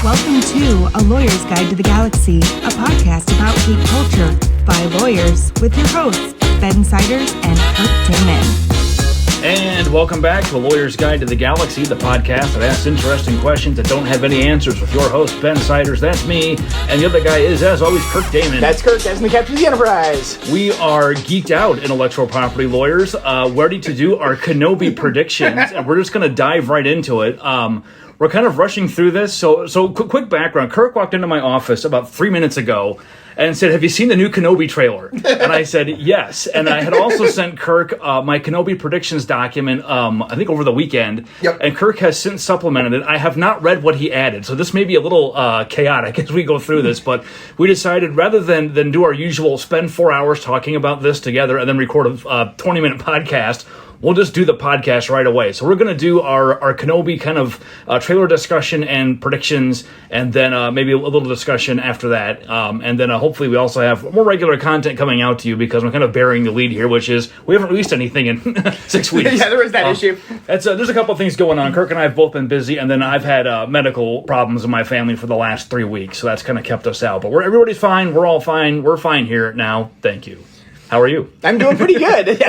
Welcome to A Lawyer's Guide to the Galaxy, a podcast about geek culture by lawyers with your hosts, Ben Siders and Kirk Damon. And welcome back to A Lawyer's Guide to the Galaxy, the podcast that asks interesting questions that don't have any answers with your host, Ben Siders. That's me. And the other guy is, as always, Kirk Damon. That's Kirk, as the captain of the Enterprise. We are geeked out intellectual property lawyers, ready to do our Kenobi predictions, and we're just going to dive right into it. We're kind of rushing through this, so quick background. Kirk walked into my office about 3 minutes ago and said, "Have you seen the new Kenobi trailer?" And I said, "Yes." And I had also sent Kirk my Kenobi predictions document, I think over the weekend. Yep. And Kirk has since supplemented it. I have not read what he added, so this may be a little chaotic as we go through this, but we decided rather than do our usual spend 4 hours talking about this together and then record a 20-minute podcast, we'll just do the podcast right away. So we're going to do our Kenobi kind of trailer discussion and predictions, and then maybe a little discussion after that. And then hopefully we also have more regular content coming out to you, because I'm kind of bearing the lead here, which is we haven't released anything in 6 weeks. Yeah, there is that issue. There's a couple of things going on. Kirk and I have both been busy, and then I've had medical problems in my family for the last 3 weeks, so that's kind of kept us out. But everybody's fine. We're all fine. We're fine here now. Thank you. How are you? I'm doing pretty good. Okay,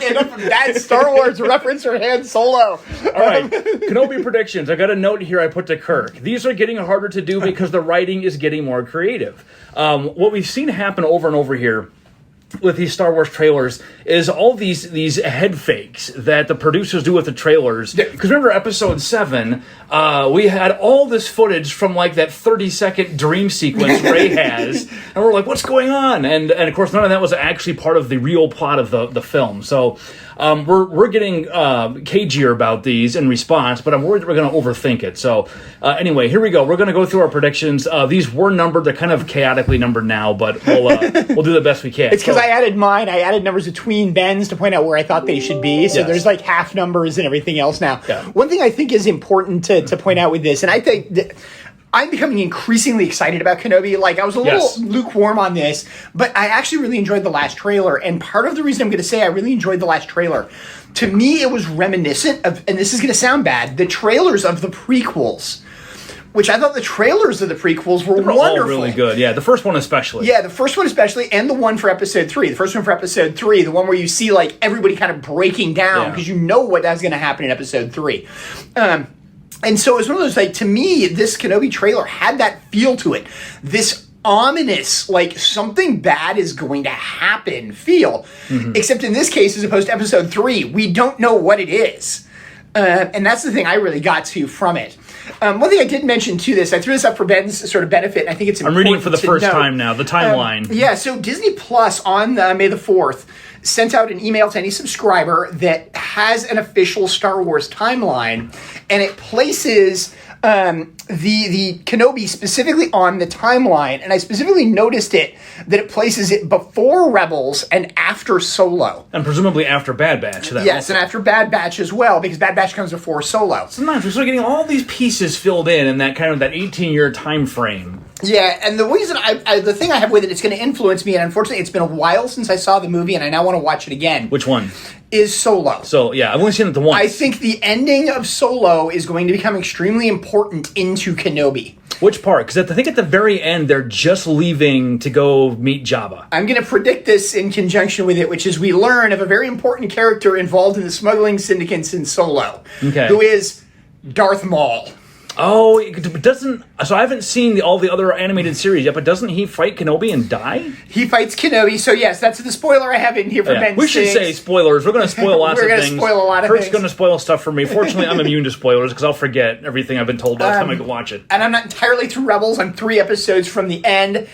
enough of that Star Wars reference for Han Solo. All right, Kenobi predictions. I got a note here I put to Kirk. These are getting harder to do because the writing is getting more creative. What we've seen happen over and over here with these Star Wars trailers is all these head fakes that the producers do with the trailers. Because remember Episode 7, we had all this footage from like that 30-second dream sequence Rey has, and we're like, what's going on? And of course none of that was actually part of the real plot of the film. So we're getting cagier about these in response, but I'm worried we're going to overthink it. So anyway, here we go. We're going to go through our predictions. These were numbered. They're kind of chaotically numbered now, but we'll do the best we can. It's because I added mine. I added numbers between Ben's to point out where I thought they should be. So There's like half numbers and everything else now. Yeah. One thing I think is important to point out with this, and I think that I'm becoming increasingly excited about Kenobi. Like, I was a little lukewarm on this, but I actually really enjoyed the last trailer. And part of the reason I'm going to say I really enjoyed the last trailer, to me, it was reminiscent of, and this is going to sound bad, the trailers of the prequels. Which I thought the trailers of the prequels were wonderful. All really good. Yeah, the first one especially. Yeah, the first one especially, and the one for Episode 3. The first one for Episode 3, the one where you see, like, everybody kind of breaking down, because you know what that's going to happen in Episode 3. And so it was one of those, like, to me, this Kenobi trailer had that feel to it. This ominous, like, something bad is going to happen feel. Mm-hmm. Except in this case, as opposed to Episode 3, we don't know what it is. And that's the thing I really got to from it. One thing I did mention to this, I threw this up for Ben's sort of benefit, and I think it's important. I'm reading for the first time now, the timeline. So Disney Plus on May the 4th sent out an email to any subscriber that has an official Star Wars timeline, and it places the Kenobi specifically on the timeline, and I specifically noticed that it places it before Rebels and after Solo. And presumably after Bad Batch. Yes, and after Bad Batch as well, because Bad Batch comes before Solo. Sometimes we're sort of getting all these pieces filled in that kind of that 18-year time frame. Yeah, and the reason the thing I have with it's going to influence me, and unfortunately it's been a while since I saw the movie, and I now want to watch it again. Which one? Is Solo. So, yeah, I've only seen it the once. I think the ending of Solo is going to become extremely important into Kenobi. Which part? Because I think at the very end, they're just leaving to go meet Jabba. I'm going to predict this in conjunction with it, which is we learn of a very important character involved in the smuggling syndicates in Solo, who is Darth Maul. Oh, it doesn't... So I haven't seen all the other animated series yet, but doesn't he fight Kenobi and die? He fights Kenobi, so yes, that's the spoiler I have in here for Ben. We should say spoilers. We're going to spoil lots of things. We're going to spoil a lot of Kirk's things. going to spoil stuff for me. Fortunately, I'm immune to spoilers because I'll forget everything I've been told by the time I go watch it. And I'm not entirely through Rebels. I'm 3 episodes from the end.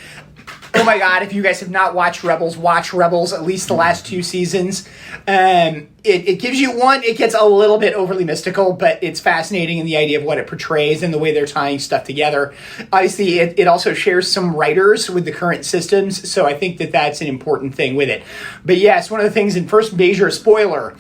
Oh my god, if you guys have not watched Rebels, watch Rebels, at least the last 2 seasons. It gives you it gets a little bit overly mystical, but it's fascinating in the idea of what it portrays and the way they're tying stuff together. Obviously, it also shares some writers with the current systems, so I think that's an important thing with it. But yes, one of the things in first major spoiler,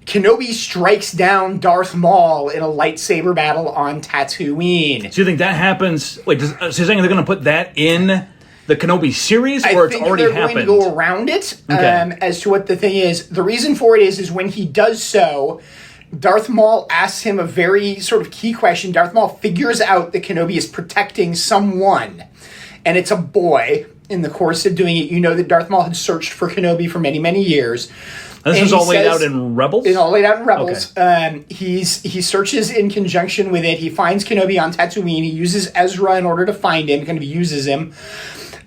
Kenobi strikes down Darth Maul in a lightsaber battle on Tatooine. So you think that happens... Wait, so you're saying they're going to put that in the Kenobi series, or it's already happened? I think they're going to go around it as to what the thing is. The reason for it is when he does so, Darth Maul asks him a very sort of key question. Darth Maul figures out that Kenobi is protecting someone, and it's a boy. In the course of doing it, you know that Darth Maul had searched for Kenobi for many, many years. And this is all laid out in Rebels? It's all laid out in Rebels. Okay. He searches in conjunction with it. He finds Kenobi on Tatooine. He uses Ezra in order to find him. Kind of uses him.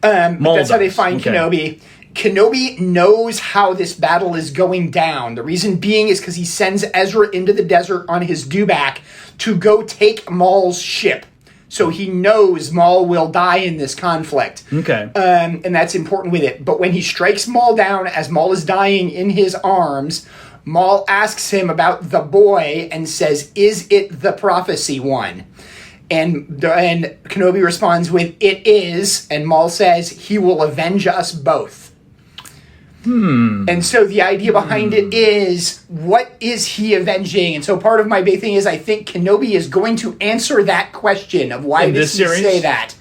But that's how they find Kenobi. Kenobi knows how this battle is going down. The reason being is because he sends Ezra into the desert on his dewback to go take Maul's ship. So he knows Maul will die in this conflict. Okay. And that's important with it. But when he strikes Maul down as Maul is dying in his arms, Maul asks him about the boy and says, "Is it the prophecy one?" And Kenobi responds with, "It is." And Maul says, "He will avenge us both." And so the idea behind it is, what is he avenging? And so part of my big thing is I think Kenobi is going to answer that question of why does he say that.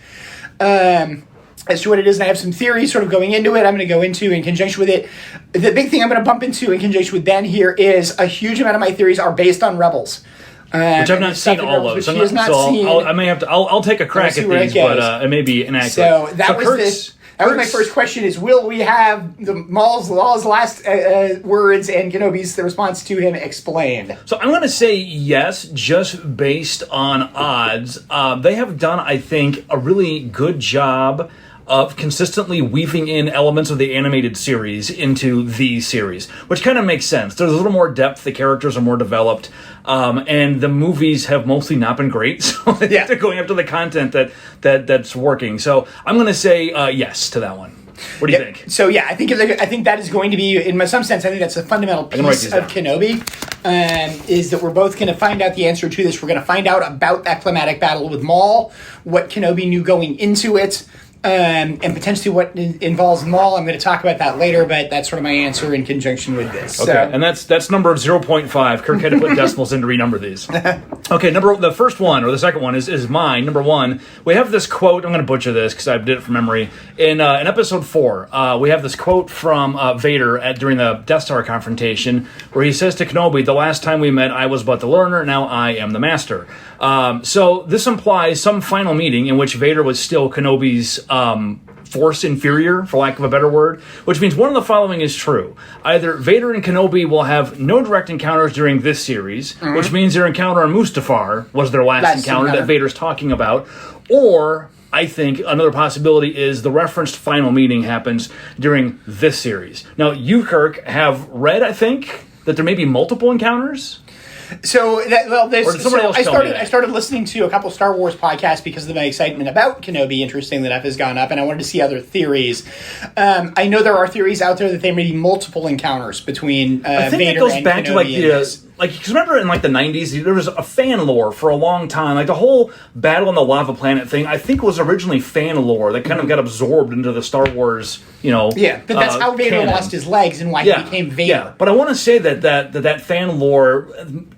As to what it is, and I have some theories sort of going into it, I'm going to go into in conjunction with it. The big thing I'm going to bump into in conjunction with Ben here is a huge amount of my theories are based on Rebels. Which I've not seen all of. I may have to. I'll take a crack at these, but it may be inaccurate. So that was my first question: is will we have Maul's last words and Kenobi's response to him explained? So I'm going to say yes, just based on odds. They have done, I think, a really good job of consistently weaving in elements of the animated series into the series, which kind of makes sense. There's a little more depth, the characters are more developed, and the movies have mostly not been great, so they're going after the content that's working. So I'm going to say yes to that one. What do you think? So I think that is going to be, in some sense, I think that's a fundamental piece of Kenobi, is that we're both going to find out the answer to this. We're going to find out about that climatic battle with Maul, what Kenobi knew going into it, and potentially what involves Maul. I'm going to talk about that later, but that's sort of my answer in conjunction with this. Okay, and that's number 0.5. Kirk had to put decimals in to renumber these. Okay, the first one, or the second one, is mine. Number 1, we have this quote. I'm going to butcher this because I did it from memory. In episode 4, we have this quote from Vader during the Death Star confrontation, where he says to Kenobi, "The last time we met, I was but the learner, now I am the master." So this implies some final meeting in which Vader was still Kenobi's force inferior, for lack of a better word, which means one of the following is true. Either Vader and Kenobi will have no direct encounters during this series, which means their encounter on Mustafar was their last encounter that Vader's talking about, or I think another possibility is the referenced final meeting happens during this series. Now, you, Kirk, have read, I think, that there may be multiple encounters? So I started listening to a couple Star Wars podcasts because of my excitement about Kenobi. Interestingly enough, has gone up, and I wanted to see other theories. I know there are theories out there that there may be multiple encounters between Vader and Kenobi. I think it goes back to because remember in the 90s, there was a fan lore for a long time. Like the whole Battle on the Lava Planet thing, I think was originally fan lore that kind of got absorbed into the Star Wars, but that's how Vader canon. Lost his legs and why he became Vader. Yeah, but I want to say that fan lore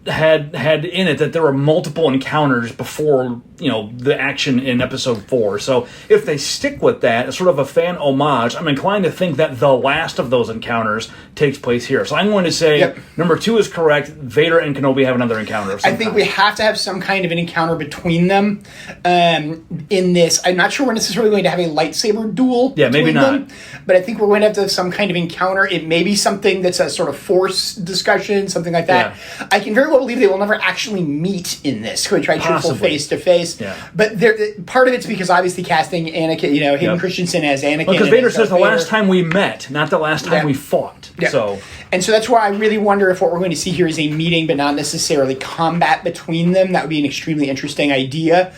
had in it that there were multiple encounters before the action in Episode 4. So if they stick with that as sort of a fan homage, I'm inclined to think that the last of those encounters takes place here. So I'm going to say number 2 is correct. Vader and Kenobi have another encounter of some I think kind. we have to have some kind of an encounter between them in this. I'm not sure we're necessarily going to have a lightsaber duel maybe not. them, but I think we're going to have some kind of encounter. It may be something that's a sort of force discussion, something like that. Yeah. I can very well believe they will never actually meet in this. Could try truthful face-to-face. Yeah. But part of it's because obviously casting Anakin, Hayden Christensen as Anakin. Because Vader says the last time we met, not the last time we fought. Yeah. And so that's why I really wonder if what we're going to see here is a meeting, but not necessarily combat between them. That would be an extremely interesting idea.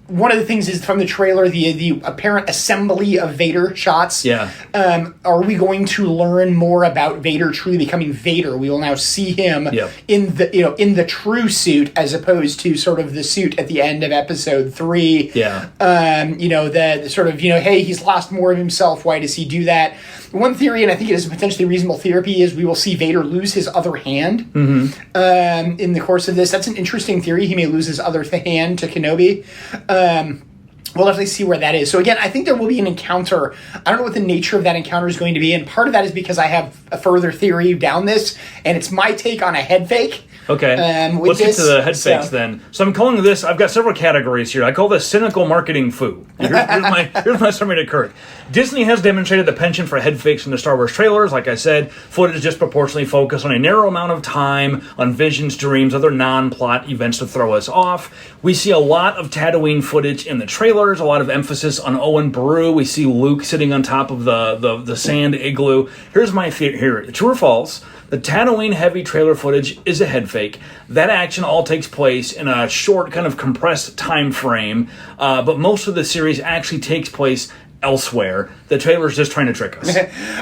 One of the things is from the trailer, the apparent assembly of Vader shots. Yeah. Are we going to learn more about Vader truly becoming Vader? We will now see him in the true suit as opposed to sort of the suit at the end of Episode 3. Yeah. The sort of hey, he's lost more of himself. Why does he do that? One theory, and I think it is a potentially reasonable theory, is we will see Vader lose his other hand in the course of this. That's an interesting theory. He may lose his other hand to Kenobi. We'll definitely see where that is. So again, I think there will be an encounter. I don't know what the nature of that encounter is going to be, and part of that is because I have a further theory down this, and it's my take on a head fake. Okay. With Let's get to the head so- fakes then. So I'm calling this, I've got several categories here. I call this cynical marketing foo. Here's my summary to Kirk. Disney has demonstrated a penchant for head fakes in the Star Wars trailers. Like I said, footage disproportionately focused on a narrow amount of time, on visions, dreams, other non-plot events to throw us off. We see a lot of Tatooine footage in the trailers, a lot of emphasis on Owen Beru. We see Luke sitting on top of the sand igloo. Here's my theory. True or false? The Tatooine heavy trailer footage is a head fake. That action all takes place in a short, kind of compressed time frame, but most of the series actually takes place elsewhere. The trailer's just trying to trick us.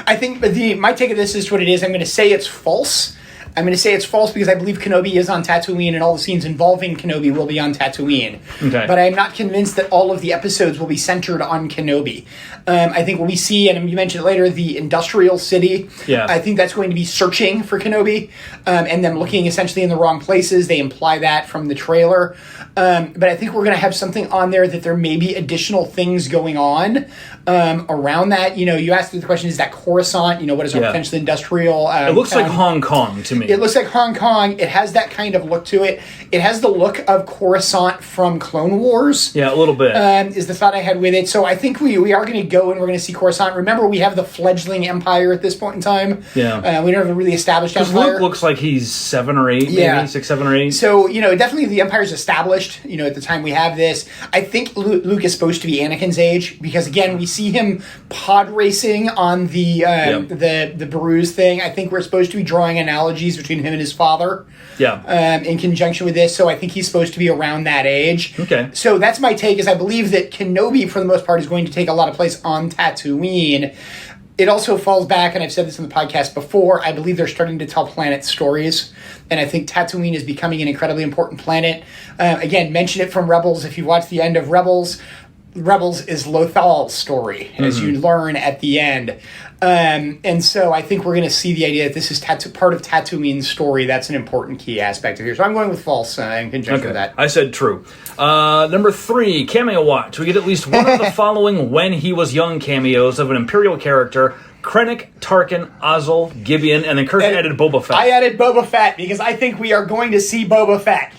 I think my take of this is what it is. I'm going to say it's false. I'm going to say it's false because I believe Kenobi is on Tatooine and all the scenes involving Kenobi will be on Tatooine. Okay. But I'm not convinced that all of the episodes will be centered on Kenobi. I think when we see, and you mentioned it later, the industrial city, I think that's going to be searching for Kenobi and them looking essentially in the wrong places. They imply that from the trailer. But I think we're going to have something on there that there may be additional things going on around that. You know, you asked the question, is that Coruscant? You know, what is our potentially industrial it looks town? like Hong Kong to me. It looks like Hong Kong. It has that kind of look to it. It has the look of Coruscant from Clone Wars. Yeah, a little bit. Is the thought I had with it. So I think we are going to go and we're going to see Coruscant. Remember, we have the fledgling empire at this point in time. Yeah. We don't have a really established Because empire. Luke looks like he's 7 or 8, maybe 6, 7 or 8. So, you know, definitely the empire's established, you know, at the time we have this. I think Luke is supposed to be Anakin's age because, again, we see him pod racing on the Beru's thing. I think we're supposed to be drawing analogies between him and his father. In conjunction with this, so I think he's supposed to be around that age. Okay. So that's my take, is I believe that Kenobi, for the most part, is going to take a lot of place on Tatooine. It also falls back, and I've said this in the podcast before, I believe they're starting to tell planet stories, and I think Tatooine is becoming an incredibly important planet. Again, mention it from Rebels. If you watch the end of Rebels is Lothal's story, as you learn at the end. And so I think we're going to see the idea that this is part of Tatooine's story. That's an important key aspect of here. So I'm going with false in conjunction with that. I said true. Number 3, cameo watch. We get at least one of the following when he was young cameos of an Imperial character: Krennic, Tarkin, Ozzel, Gibeon, and then Kirk added Boba Fett. I added Boba Fett because I think we are going to see Boba Fett.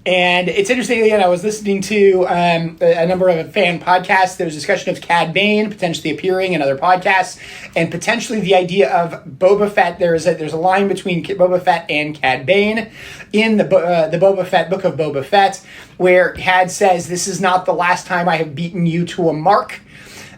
And it's interesting, again, I was listening to a number of fan podcasts. There was discussion of Cad Bane potentially appearing in other podcasts, and potentially the idea of Boba Fett. There's a line between Boba Fett and Cad Bane in the Boba Fett book of Boba Fett, where Cad says, "This is not the last time I have beaten you to a mark."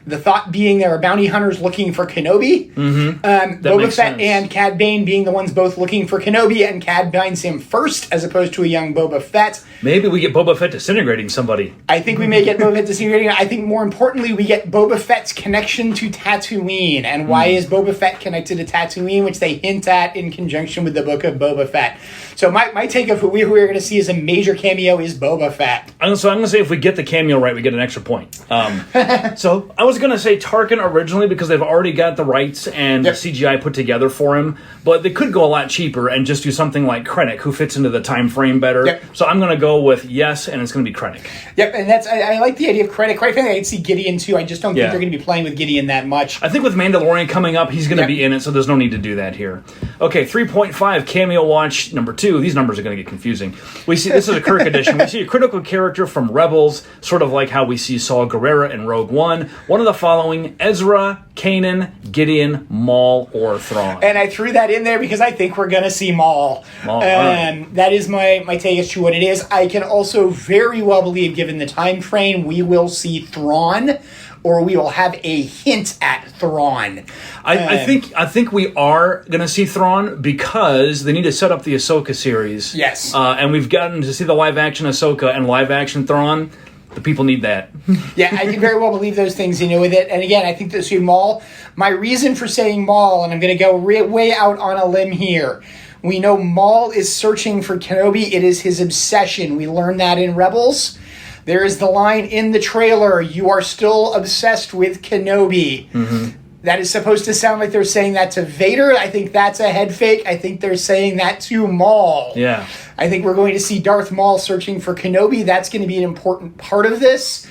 The thought being there are bounty hunters looking for Kenobi. Boba Fett sense. and Cad Bane being the ones both looking for Kenobi, and Cad binds him first as opposed to a young Boba Fett. Maybe we get Boba Fett disintegrating somebody. I think we may get Boba Fett disintegrating. I think more importantly, we get Boba Fett's connection to Tatooine. And why is Boba Fett connected to Tatooine, which they hint at in conjunction with the book of Boba Fett. So my take of who we're going to see as a major cameo is Boba Fett. So I'm going to say if we get the cameo right, we get an extra point. So I was going to say Tarkin originally because they've already got the rights and CGI put together for him, but they could go a lot cheaper and just do something like Krennic, who fits into the time frame better. So I'm going to go with yes, and it's going to be Krennic. And that's I like the idea of Krennic. Quite frankly, I could see Gideon too. I just don't think they're going to be playing with Gideon that much. I think with Mandalorian coming up, he's going to be in it, so there's no need to do that here. Okay, 3.5 cameo watch number 2. These numbers are going to get confusing. We see this is a Kirk edition. We see a critical character from Rebels, sort of like how we see Saw Gerrera in Rogue One. One of the following: Ezra, Kanan, Gideon, Maul, or Thrawn. And I threw that in there because I think we're going to see Maul. Right. That is my take as to what it is. I can also very well believe, given the time frame, we will see Thrawn, or we will have a hint at Thrawn. I think we are going to see Thrawn because they need to set up the Ahsoka series. Yes. And we've gotten to see the live-action Ahsoka and live-action Thrawn. The people need that. Yeah, I can very well believe those things, with it. And again, I think that Maul, my reason for saying Maul, and I'm going to go way out on a limb here. We know Maul is searching for Kenobi. It is his obsession. We learned that in Rebels. There is the line in the trailer, "You are still obsessed with Kenobi." Mm-hmm. That is supposed to sound like they're saying that to Vader. I think that's a head fake. I think they're saying that to Maul. Yeah. I think we're going to see Darth Maul searching for Kenobi. That's going to be an important part of this.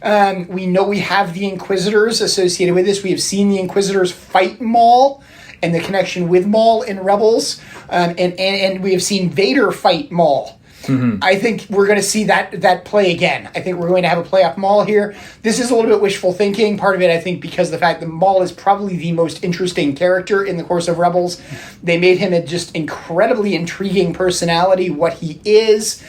We know we have the Inquisitors associated with this. We have seen the Inquisitors fight Maul and the connection with Maul in Rebels, and we have seen Vader fight Maul. I think we're going to see that play again. I think we're going to have a playoff Maul here. This is a little bit wishful thinking. Part of it, I think, because of the fact that Maul is probably the most interesting character in the course of Rebels. They made him a just incredibly intriguing personality, what he is.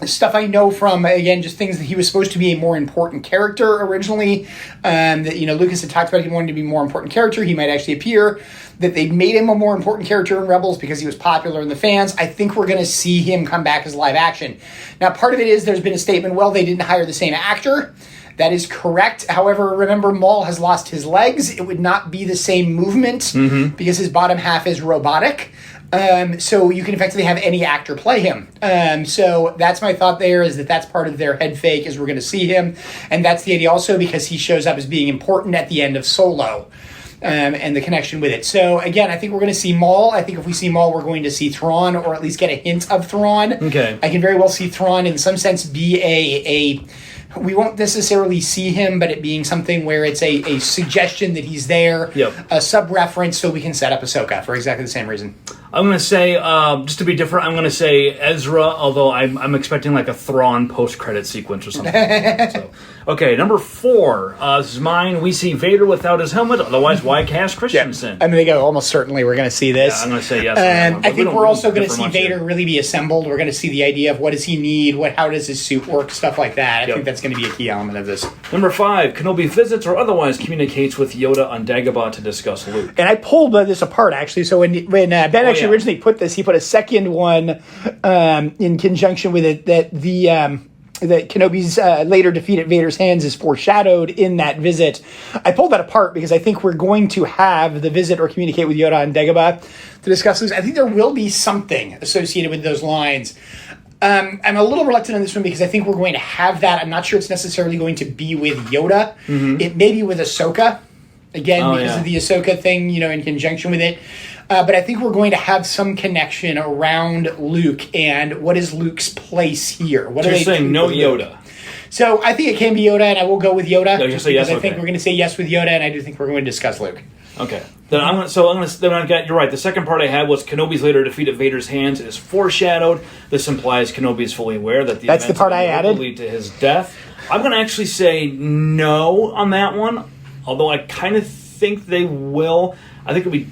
Stuff I know from, again, just things that he was supposed to be a more important character originally. That, Lucas had talked about him wanting to be a more important character. He might actually appear. That they made him a more important character in Rebels because he was popular in the fans. I think we're going to see him come back as live action. Now, part of it is there's been a statement, well, they didn't hire the same actor. That is correct. However, remember, Maul has lost his legs. It would not be the same movement because his bottom half is robotic. So you can effectively have any actor play him. So that's my thought there, is that's part of their head fake, is we're going to see him. And that's the idea also because he shows up as being important at the end of Solo. And the connection with it. So, again, I think we're going to see Maul. I think if we see Maul, we're going to see Thrawn, or at least get a hint of Thrawn. Okay. I can very well see Thrawn, in some sense, be a we won't necessarily see him, but it being something where it's a suggestion that he's there, a sub-reference, so we can set up Ahsoka for exactly the same reason. I'm going to say, just to be different, I'm going to say Ezra, although I'm expecting like a Thrawn post-credit sequence or something. So, okay, number 4. This is mine. We see Vader without his helmet, otherwise why cast Christensen? I'm going to go almost certainly we're going to see this. Yeah, I'm going to say yes. I think we're also going to see Vader really be assembled. We're going to see the idea of what does he need, how does his suit work, stuff like that. I think that's going to be a key element of this. Number 5, Kenobi visits or otherwise communicates with Yoda on Dagobah to discuss Luke. And I pulled this apart, actually. So when Ben actually originally put this, he put a second one in conjunction with it, that Kenobi's later defeat at Vader's hands is foreshadowed in that visit. I pulled that apart because I think we're going to have the visit or communicate with Yoda on Dagobah to discuss this. I think there will be something associated with those lines. I'm a little reluctant on this one because I think we're going to have that. I'm not sure it's necessarily going to be with Yoda. It may be with Ahsoka, again, because of the Ahsoka thing, in conjunction with it. But I think we're going to have some connection around Luke and what is Luke's place here. What so you're saying no Yoda? So I think it can be Yoda, and I will go with Yoda. No, just because I think we're going to say yes with Yoda, and I do think we're going to discuss Luke. Okay. Then you're right. The second part I had was Kenobi's later defeat at Vader's hands is foreshadowed. This implies Kenobi is fully aware that that's the part I added will lead to his death. I'm going to actually say no on that one, although I kind of think they will. I think it'll be.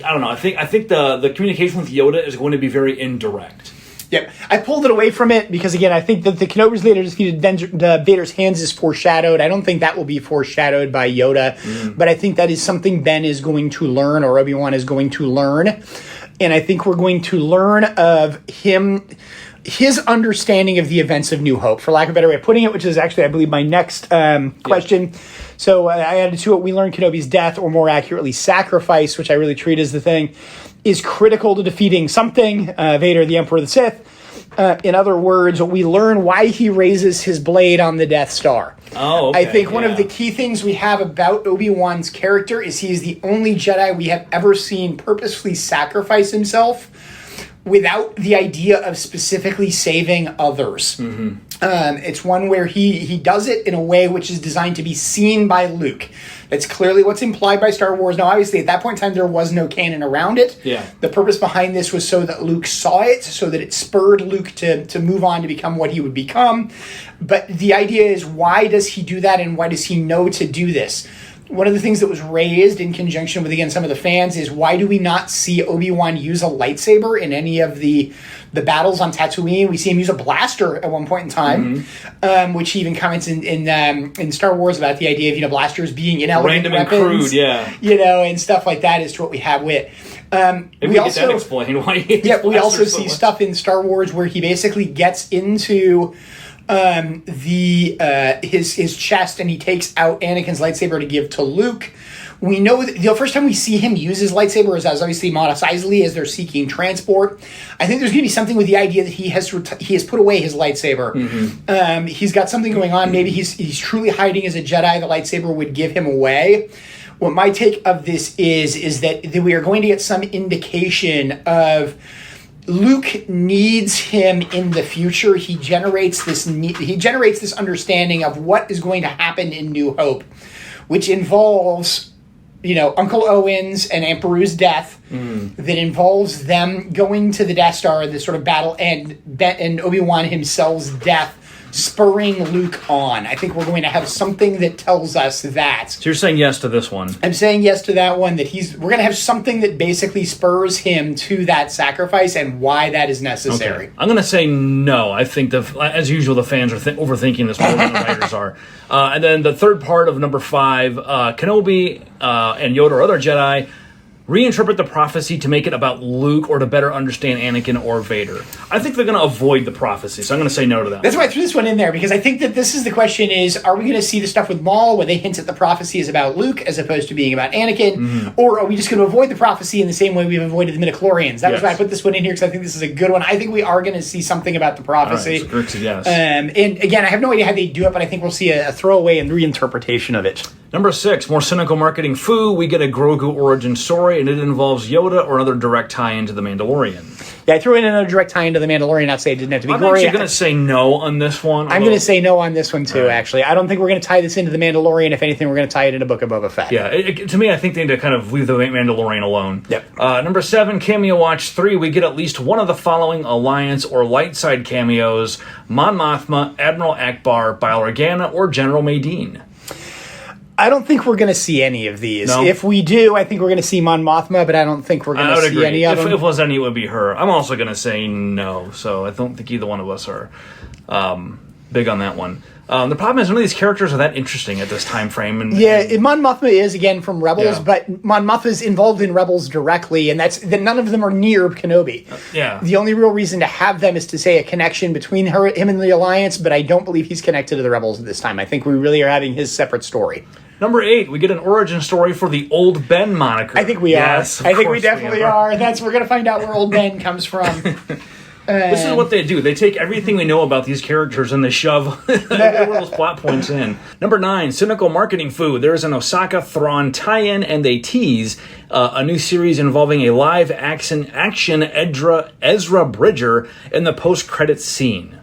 I don't know. I think the communication with Yoda is going to be very indirect. Yep. I pulled it away from it because, again, I think that the Kenobi's later defeated Vader's hands is foreshadowed. I don't think that will be foreshadowed by Yoda, but I think that is something Ben is going to learn, or Obi-Wan is going to learn. And I think we're going to learn of his understanding of the events of New Hope, for lack of a better way of putting it, which is actually, I believe, my next question. So I added to it, we learn Kenobi's death, or more accurately, sacrifice, which I really treat as the thing, is critical to defeating something, Vader, the Emperor of the Sith. In other words, we learn why he raises his blade on the Death Star. Oh, okay. I think one of the key things we have about Obi-Wan's character is he's the only Jedi we have ever seen purposefully sacrifice himself without the idea of specifically saving others. It's one where he does it in a way which is designed to be seen by Luke. That's clearly what's implied by Star Wars. Now, obviously, at that point in time, there was no canon around it. Yeah. The purpose behind this was so that Luke saw it, so that it spurred Luke to move on to become what he would become. But the idea is, why does he do that, and why does he know to do this? One of the things that was raised in conjunction with, again, some of the fans is, why do we not see Obi-Wan use a lightsaber in any of the battles on Tatooine? We see him use a blaster at one point in time, which he even comments in Star Wars about the idea of, blasters being inelegant random weapons, and crude, and stuff like that is to what we have with. We also get that explained why. We also see stuff in Star Wars where he basically gets into his chest, and he takes out Anakin's lightsaber to give to Luke. We know that the first time we see him use his lightsaber is as obviously Mos Eisley as they're seeking transport. I think there's going to be something with the idea that he has put away his lightsaber. He's got something going on. Maybe he's truly hiding as a Jedi. The lightsaber would give him away. What my take of this is that we are going to get some indication of Luke needs him in the future. He generates this understanding of what is going to happen in New Hope, which involves Uncle Owen's and Aunt Beru's death that involves them going to the Death Star, this sort of battle, and Obi-Wan himself's death spurring Luke on. I think we're going to have something that tells us that. So you're saying yes to this one? I'm saying yes to that one, that we're going to have something that basically spurs him to that sacrifice and why that is necessary. Okay. I'm going to say no. I think, as usual, the fans are overthinking this more than the writers are. And then the third part of number 5, Kenobi and Yoda or other Jedi reinterpret the prophecy to make it about Luke or to better understand Anakin or Vader. I think they're going to avoid the prophecy, so I'm going to say no to that. That's why I threw this one in there, because I think that this is the question is, are we going to see the stuff with Maul where they hint at the prophecy is about Luke as opposed to being about Anakin, or are we just going to avoid the prophecy in the same way we've avoided the midichlorians? That was why I put this one in here, because I think this is a good one. I think we are going to see something about the prophecy. All right, so Kirk said yes. And again, I have no idea how they do it, but I think we'll see a throwaway and reinterpretation of it. Number 6, more cynical marketing foo. We get a Grogu origin story, and it involves Yoda or another direct tie into The Mandalorian. Yeah, I threw in another direct tie into The Mandalorian, not say it didn't have to be gory. I'm actually going to say no on this one. I'm going to say no on this one, too, actually. I don't think we're going to tie this into The Mandalorian. If anything, we're going to tie it into Book of Boba Fett. Yeah, to me, I think they need to kind of leave The Mandalorian alone. Yep. Number 7, Cameo Watch 3. We get at least one of the following Alliance or light side cameos: Mon Mothma, Admiral Akbar, Bail Organa, or General Madine. I don't think we're going to see any of these. No? If we do, I think we're going to see Mon Mothma, but I don't think we're going to see any of them. If it was any, it would be her. I'm also going to say no, so I don't think either one of us are big on that one. The problem is none of these characters are that interesting at this time frame. Mon Mothma is, again, from Rebels, but Mon Mothma is involved in Rebels directly, and none of them are near Kenobi. The only real reason to have them is to say a connection between him and the Alliance, but I don't believe he's connected to the Rebels at this time. I think we really are having his separate story. Number 8, we get an origin story for the Old Ben moniker. I think we are. I think we definitely are. We're going to find out where Old Ben comes from. This is what they do. They take everything we know about these characters and they shove those plot points in. Number 9, cynical marketing food. There is an Osaka Thrawn tie-in, and they tease a new series involving a live action Ezra Bridger in the post-credits scene.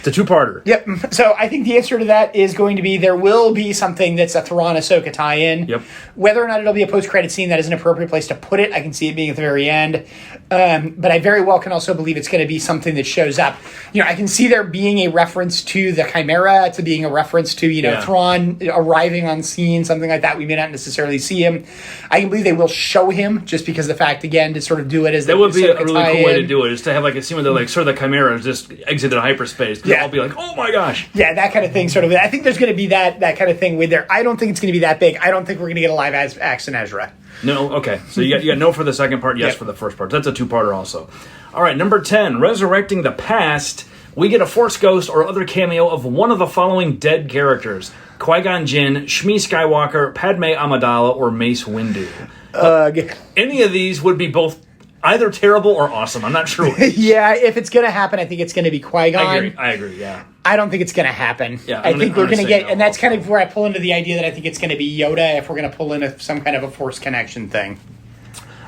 It's a 2-parter. Yep. So I think the answer to that is going to be there will be something that's a Thrawn-Ahsoka tie-in. Yep. Whether or not it'll be a post-credit scene, that is an appropriate place to put it. I can see it being at the very end. But I very well can also believe it's going to be something that shows up. I can see there being a reference to the Chimera, to being a reference to, Thrawn arriving on scene, something like that. We may not necessarily see him. I can believe they will show him just because of the fact, again, to sort of do it as that would be a really cool way to do it, is to have like a scene where they're like, sort of the Chimera just exited hyperspace. I'll be like, oh my gosh. Yeah, that kind of thing. Sort of. I think there's going to be that kind of thing with there. I don't think it's going to be that big. I don't think we're going to get a live action Ezra. No, okay. So you got no for the second part, yes for the first part. That's a 2-parter also. All right, number 10, resurrecting the past. We get a Force ghost or other cameo of one of the following dead characters: Qui-Gon Jinn, Shmi Skywalker, Padme Amidala, or Mace Windu. Any of these would be both either terrible or awesome. I'm not sure which. Yeah, if it's going to happen, I think it's going to be Qui-Gon. I agree, yeah. I don't think it's going to happen. Yeah, I think we're going to get, and that's kind of where I pull into the idea that I think it's going to be Yoda if we're going to pull in some kind of a Force connection thing.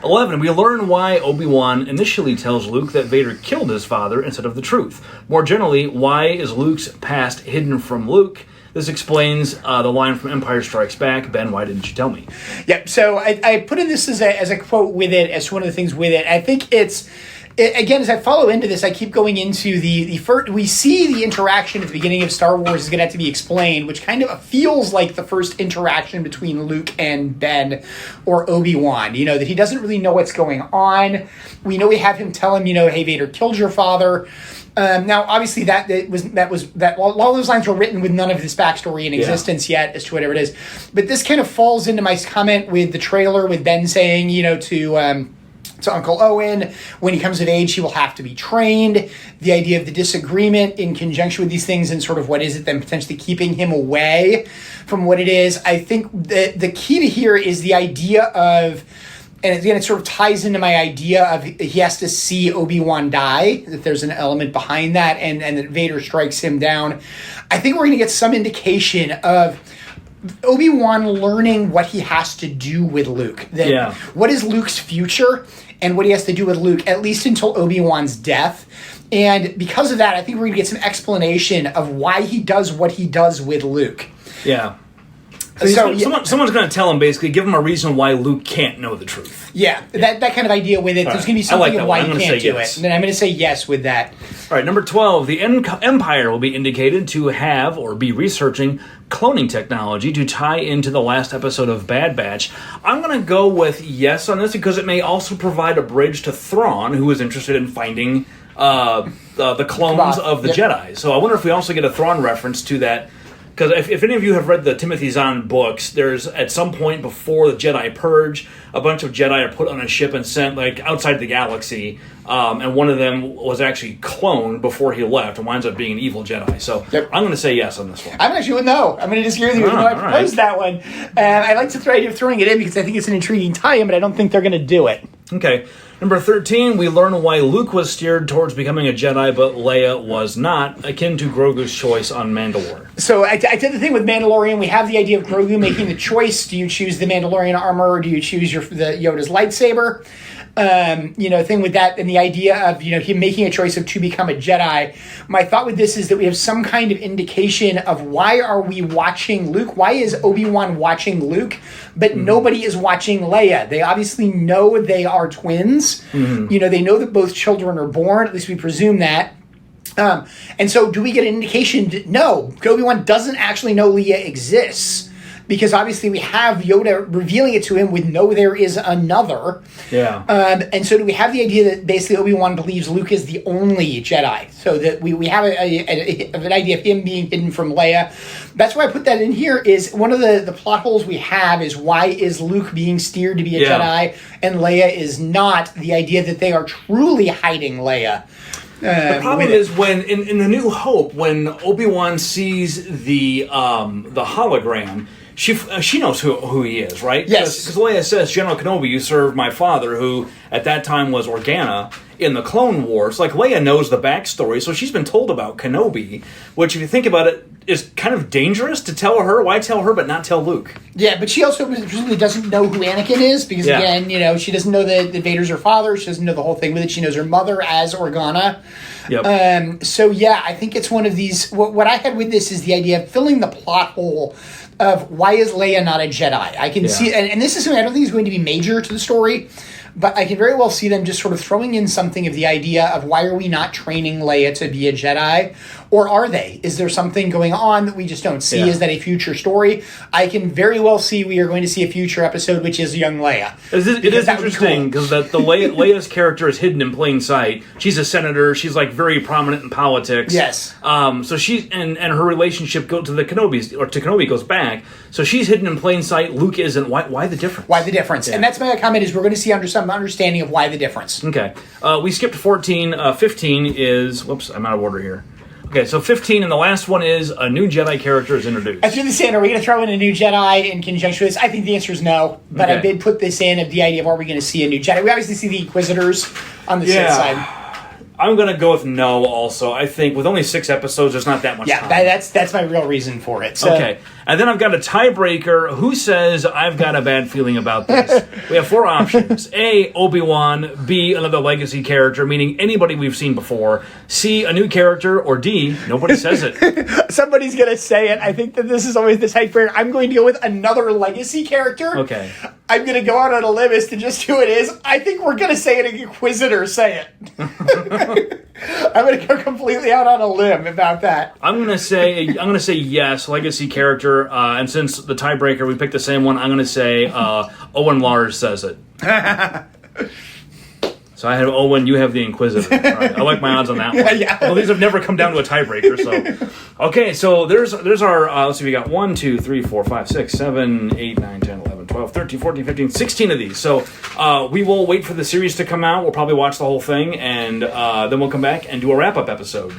11, we learn why Obi-Wan initially tells Luke that Vader killed his father instead of the truth. More generally, why is Luke's past hidden from Luke? This explains the line from Empire Strikes Back, Ben, why didn't you tell me? Yeah, so I put in this as a quote with it, as one of the things with it. I think again, as I follow into this, I keep going into the first. We see the interaction at the beginning of Star Wars is going to have to be explained, which kind of feels like the first interaction between Luke and Ben or Obi-Wan. That he doesn't really know what's going on. We know we have him tell him, hey, Vader killed your father. Now, obviously, all those lines were written with none of this backstory in existence yet as to whatever it is. But this kind of falls into my comment with the trailer with Ben saying, to Uncle Owen, when he comes of age, he will have to be trained. The idea of the disagreement in conjunction with these things and sort of what is it then potentially keeping him away from what it is. I think the key to here is the idea of, and again, it sort of ties into my idea of he has to see Obi-Wan die, that there's an element behind that, and that Vader strikes him down. I think we're going to get some indication of Obi-Wan learning what he has to do with Luke. What is Luke's future and what he has to do with Luke, at least until Obi-Wan's death. And because of that, I think we're going to get some explanation of why he does what he does with Luke. Yeah. Someone's going to tell him, basically, give him a reason why Luke can't know the truth. Yeah, that kind of idea with it. There's going to be something of why he can't do it. And then I'm going to say yes with that. All right, number 12. The Empire will be indicated to have or be researching cloning technology to tie into the last episode of Bad Batch. I'm going to go with yes on this because it may also provide a bridge to Thrawn, who is interested in finding the clones of the Jedi. So I wonder if we also get a Thrawn reference to that. Because if any of you have read the Timothy Zahn books, there's at some point before the Jedi Purge, a bunch of Jedi are put on a ship and sent outside the galaxy, and one of them was actually cloned before he left and winds up being an evil Jedi. So I'm going to say yes on this one. I'm actually no. I'm going to disagree with you. I proposed that one. And I like to try to throwing it in because I think it's an intriguing tie-in, but I don't think they're going to do it. Okay. Number 13, we learn why Luke was steered towards becoming a Jedi, but Leia was not, akin to Grogu's choice on Mandalore. So I did the thing with Mandalorian. We have the idea of Grogu making the choice. Do you choose the Mandalorian armor or do you choose the Yoda's lightsaber? Thing with that and the idea of, him making a choice to become a Jedi. My thought with this is that we have some kind of indication of why are we watching Luke? Why is Obi-Wan watching Luke, but nobody is watching Leia? They obviously know they are twins. They know that both children are born. At least we presume that. And so do we get an indication that no, Obi-Wan doesn't actually know Leia exists? Because obviously we have Yoda revealing it to him with "No, there is another." Yeah. And so do we have the idea that basically Obi-Wan believes Luke is the only Jedi? So that we have an idea of him being hidden from Leia. That's why I put that in here. Is one of the plot holes we have is why is Luke being steered to be a Jedi and Leia is not? The idea that they are truly hiding Leia. The problem is when in The New Hope, when Obi-Wan sees the hologram. She knows who he is, right? Yes. Because Leia says, General Kenobi, you served my father, who at that time was Organa in the Clone Wars. Leia knows the backstory, so she's been told about Kenobi, which, if you think about it, is kind of dangerous to tell her. Why tell her but not tell Luke? Yeah, but she also presumably doesn't know who Anakin is, because, again, she doesn't know that Vader's her father. She doesn't know the whole thing with it. She knows her mother as Organa. Yep. I think it's one of these... What I had with this is the idea of filling the plot hole of why is Leia not a Jedi? I can see, and this is something I don't think is going to be major to the story, but I can very well see them just sort of throwing in something of the idea of why are we not training Leia to be a Jedi? Or are they? Is there something going on that we just don't see? Is that a future story? I can very well see we are going to see a future episode which is young Leia. It is interesting because the Leia's character is hidden in plain sight. She's a senator. She's very prominent in politics. Yes. So she and her relationship to Kenobi goes back. So she's hidden in plain sight. Luke isn't. Why the difference? Why the difference? Yeah. And that's my comment is we're going to see some understanding of why the difference. Okay. We skipped 14. 15 is... Whoops, I'm out of order here. Okay, so 15, and the last one is a new Jedi character is introduced. I threw this in. Are we going to throw in a new Jedi in conjunction with this? I think the answer is no, but I did put this in of the idea of are we going to see a new Jedi? We obviously see the Inquisitors on the Sith side. I'm going to go with no also. I think with only 6 episodes, there's not that much time. Yeah, that's my real reason for it. So. Okay. And then I've got a tiebreaker. Who says I've got a bad feeling about this? We have 4 options. A, Obi-Wan. B, another legacy character, meaning anybody we've seen before. C, a new character. Or D, nobody says it. Somebody's going to say it. I think that this is always the tiebreaker. I'm going to go with another legacy character. Okay. I'm going to go out on a limb as to just who it is. I think we're going to say it. An Inquisitor say it. I'm going to go completely out on a limb about that. I'm going to say yes, legacy character. And since the tiebreaker, we picked the same one, I'm going to say Owen Lars says it. So I have Owen, you have the Inquisitor. All right, I like my odds on that one. Yeah. Well, these have never come down to a tiebreaker. So, okay, so there's our, let's see, we got 1, 2, 3, 4, 5, 6, 7, 8, 9, 10, 11, 12, 13, 14, 15, 16 of these. So we will wait for the series to come out. We'll probably watch the whole thing, and then we'll come back and do a wrap-up episode.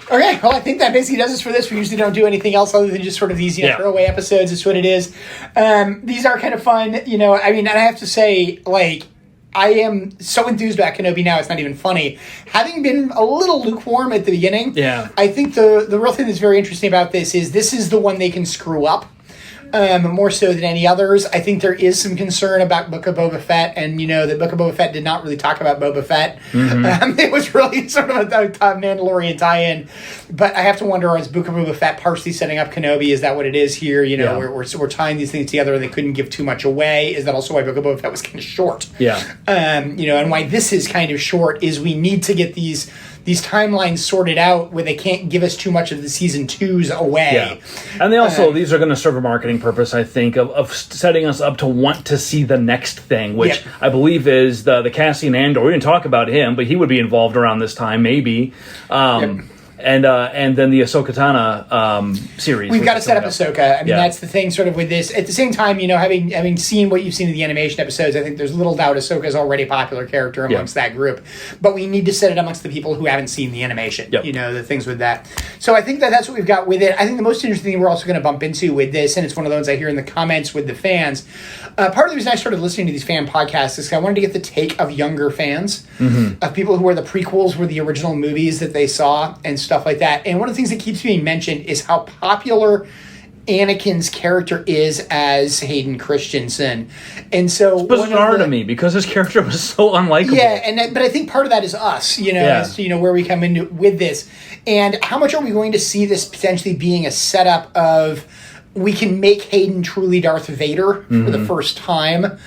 Okay, well, I think that basically does us for this. We usually don't do anything else other than just sort of these, throwaway episodes. It's what it is. These are kind of fun, and I have to say, I am so enthused about Kenobi now, it's not even funny. Having been a little lukewarm at the beginning, I think the real thing that's very interesting about this is the one they can screw up. more so than any others. I think there is some concern about Book of Boba Fett, and that Book of Boba Fett did not really talk about Boba Fett. It was really sort of a Mandalorian tie-in, but I have to wonder, is Book of Boba Fett partially setting up Kenobi? Is that what it is here? We're tying these things together, and they couldn't give too much away. Is that also why Book of Boba Fett was kind of short? Yeah. And why this is kind of short is we need to get these timelines sorted out where they can't give us too much of the season 2s away. Yeah. And they also, these are going to serve a marketing purpose, I think, of setting us up to want to see the next thing, which I believe is the Cassian Andor. We didn't talk about him, but he would be involved around this time, maybe. And then the Ahsoka Tano series. We've got to set up Ahsoka. I mean, that's the thing sort of with this. At the same time, having seen what you've seen in the animation episodes, I think there's little doubt Ahsoka is already a popular character amongst that group. But we need to set it amongst the people who haven't seen the animation, the things with that. So I think that's what we've got with it. I think the most interesting thing we're also going to bump into with this, and it's one of the ones I hear in the comments with the fans, part of the reason I started listening to these fan podcasts is I wanted to get the take of younger fans, of people who are the prequels were the original movies that they saw, and stuff like that. And one of the things that keeps being mentioned is how popular Anakin's character is as Hayden Christensen. And so it's bizarre to me because his character was so unlikable. Yeah, but I think part of that is us, as to, where we come into with this. And how much are we going to see this potentially being a setup of we can make Hayden truly Darth Vader for the first time,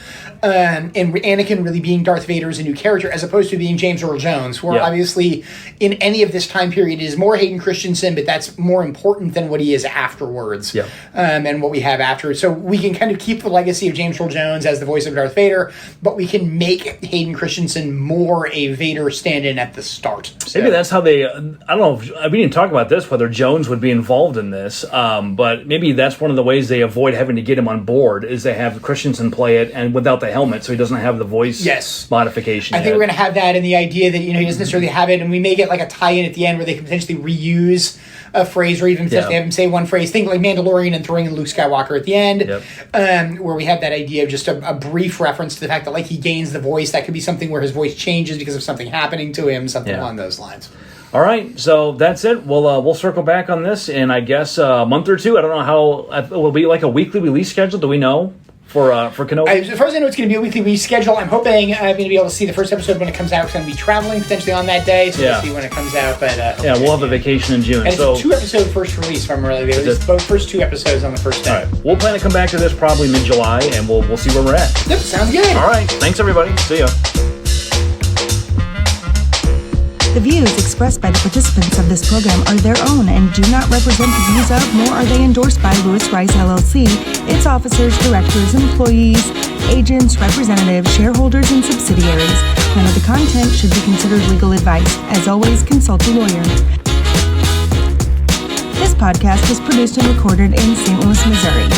and Anakin really being Darth Vader as a new character, as opposed to being James Earl Jones, where obviously in any of this time period it is more Hayden Christensen, but that's more important than what he is afterwards, and what we have after. So we can kind of keep the legacy of James Earl Jones as the voice of Darth Vader, but we can make Hayden Christensen more a Vader stand-in at the start. So. Maybe that's how they, I don't know, we didn't talk about this, whether Jones would be involved in this, but maybe that's one of the ways they avoid having to get him on board, is they have Christensen play it and without the helmet, so he doesn't have the voice modification. I think we're going to have that, and the idea that he doesn't necessarily have it, and we may get like a tie-in at the end where they can potentially reuse a phrase, or even potentially have him say one phrase. Think like Mandalorian and throwing in Luke Skywalker at the end, where we have that idea of just a brief reference to the fact that like he gains the voice. That could be something where his voice changes because of something happening to him, something along those lines. All right, so that's it. We'll circle back on this in, I guess, a month or two. I don't know how it will be, like a weekly release schedule. Do we know for Kenobi? As far as I know, it's going to be a weekly release schedule. I'm hoping I'm going to be able to see the first episode when it comes out, because I'm going to be traveling potentially on that day, so we'll see when it comes out. But we'll have a vacation in June. And it's a 2-episode first release, if I'm really released. Both first 2 episodes on the first day. All right, we'll plan to come back to this probably mid-July, and we'll see where we're at. Yep, sounds good. All right, thanks everybody. See ya. The views expressed by the participants of this program are their own and do not represent the views of, nor are they endorsed by Lewis Rice LLC, its officers, directors, employees, agents, representatives, shareholders, and subsidiaries. None of the content should be considered legal advice. As always, consult a lawyer. This podcast was produced and recorded in St. Louis, Missouri.